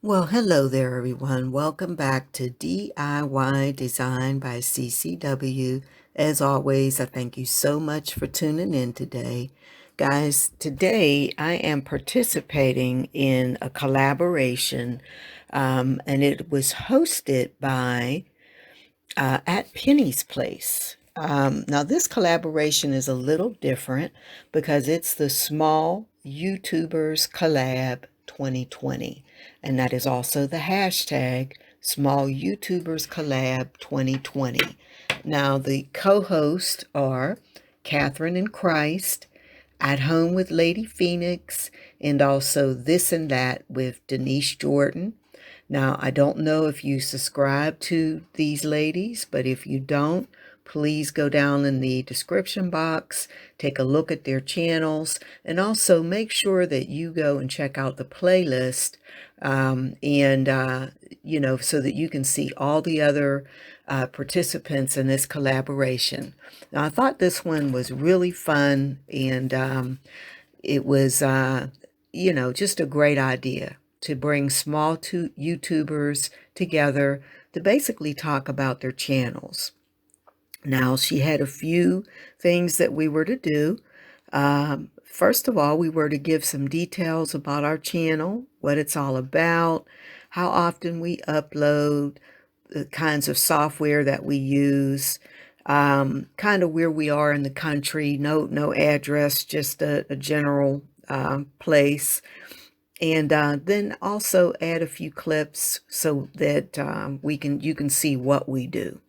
Well, hello there, everyone. Welcome back to DIY Design by CCW. As always, I thank you so much for tuning in today. Guys, today I am participating in a collaboration, and it was hosted by at Penny's Place. Now, this collaboration is a little different because it's the Small YouTubers Collab 2020. And that is also the hashtag Small YouTubers Collab 2020. Now, the co-hosts are Kathryn In Christ, At Home with Lady Phoenix, and also This and That with Denise Jordan. Now, I don't know if you subscribe to these ladies, but if you don't, please go down in the description box, take a look at their channels, and also make sure that you go and check out the playlist so that you can see all the other participants in this collaboration. Now, I thought this one was really fun, and it was, just a great idea to bring small YouTubers together to basically talk about their channels. Now, she had a few things that we were to do. First of all, we were to give some details about our channel, what it's all about, how often we upload, the kinds of software that we use, kind of where we are in the country, no address, just a general place. And then also add a few clips so that you can see what we do.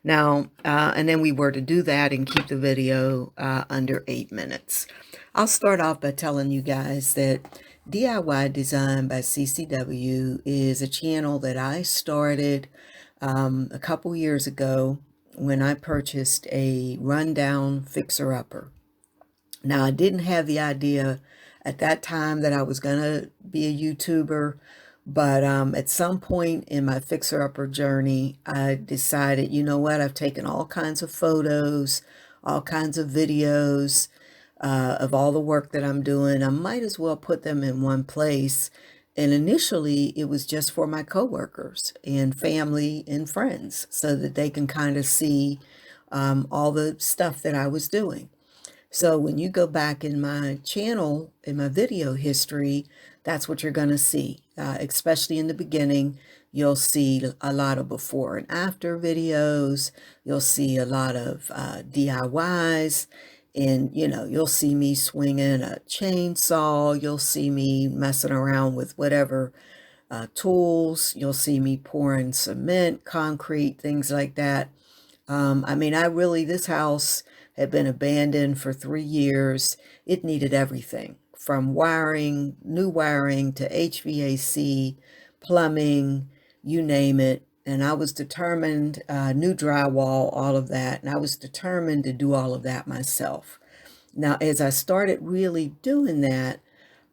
Now, and then we were to do that and keep the video under 8 minutes. I'll start off by telling you guys that DIY Design by CCW is a channel that I started a couple years ago when I purchased a rundown fixer-upper. Now, I didn't have the idea at that time that I was going to be a YouTuber, but at some point in my fixer-upper journey, I decided, you know what, I've taken all kinds of photos, all kinds of videos of all the work that I'm doing. I might as well put them in one place. And initially, it was just for my coworkers and family and friends so that they can kind of see all the stuff that I was doing. So when you go back in my channel, in my video history, that's what you're going to see. Especially in the beginning, you'll see a lot of before and after videos. You'll see a lot of DIYs. And, you'll see me swinging a chainsaw. You'll see me messing around with whatever tools. You'll see me pouring cement, concrete, things like that. This house had been abandoned for 3 years. It needed everything from wiring, new wiring to HVAC, plumbing, you name it. And I was determined, new drywall, all of that. And I was determined to do all of that myself. Now, as I started really doing that,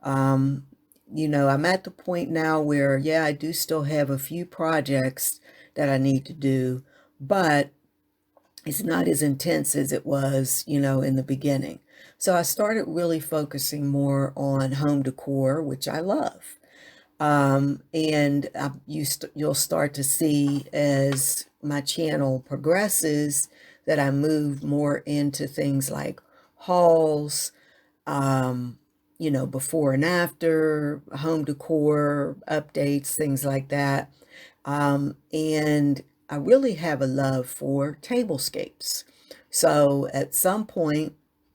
I'm at the point now where, yeah, I do still have a few projects that I need to do, but it's not as intense as it was, in the beginning. So I started really focusing more on home decor, which I love. You'll start to see as my channel progresses that I move more into things like hauls, before and after, home decor, updates, things like that. And I really have a love for tablescapes. So at some point,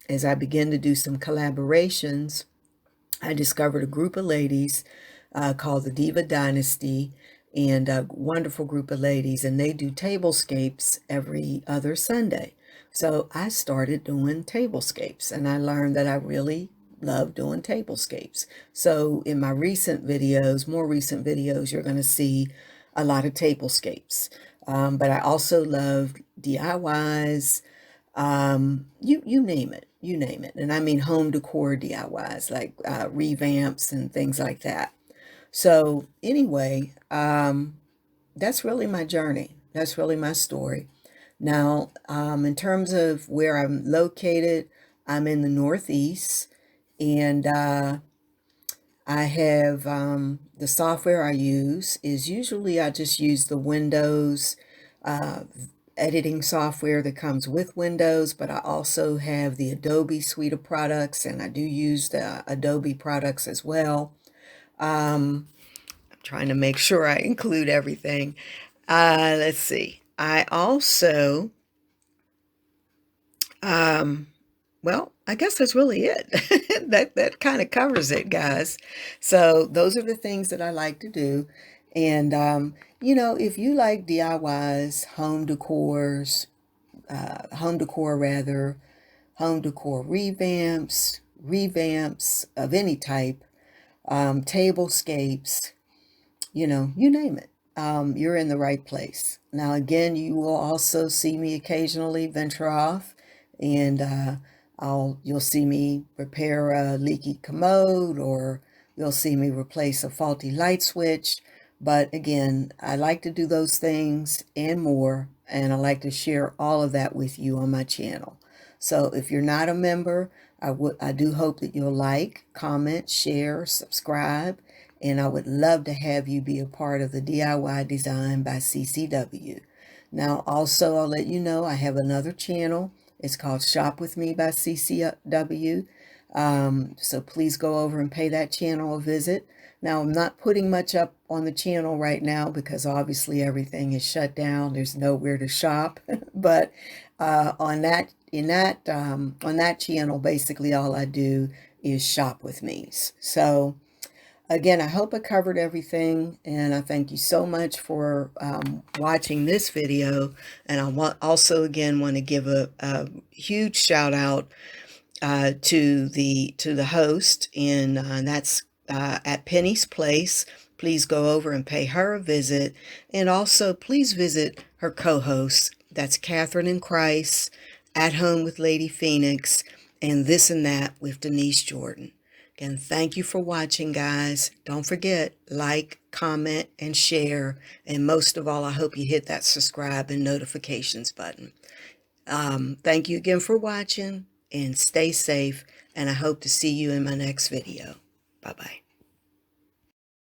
as I began to do some collaborations, I discovered a group of ladies called the Diva Dynasty, and a wonderful group of ladies, and they do tablescapes every other Sunday. So I started doing tablescapes, and I learned that I really love doing tablescapes. So in my more recent videos, you're going to see a lot of tablescapes. But I also love DIYs, you name it, And I mean home decor DIYs, like revamps and things like that. So anyway, that's really my journey. That's really my story. Now, in terms of where I'm located, I'm in the Northeast, and I have the software I use is usually I just use the Windows uh, editing software that comes with Windows, but I also have the Adobe suite of products, and I do use the Adobe products as well. I'm trying to make sure I include everything. Let's see. I also, um, well, I guess that's really it. That kind of covers it, guys. So those are the things that I like to do. And if you like DIYs, home decor rather, home decor revamps of any type, tablescapes, you name it. You're in the right place. Now, again, you will also see me occasionally venture off, and you'll see me repair a leaky commode, or you'll see me replace a faulty light switch. But again, I like to do those things and more, and I like to share all of that with you on my channel. So if you're not a member, I do hope that you'll like, comment, share, subscribe, and I would love to have you be a part of the DIY Design by CCW. Now, also, I'll let you know I have another channel. It's called Shop With Me by CCW. So please go over and pay that channel a visit. Now, I'm not putting much up on the channel right now because obviously everything is shut down. There's nowhere to shop. But on that channel, basically all I do is shop with me. So again, I hope I covered everything, and I thank you so much for watching this video. And also again want to give a huge shout out to the host, and that's at Penny's Place. Please go over and pay her a visit, and also please visit her co-host. That's Kathryn In Christ, At Home with Lady Phoenix, and This and That with Denise Jordan. Again, thank you for watching, guys. Don't forget, like, comment, and share. And most of all, I hope you hit that subscribe and notifications button. Thank you again for watching, and stay safe. And I hope to see you in my next video. Bye-bye.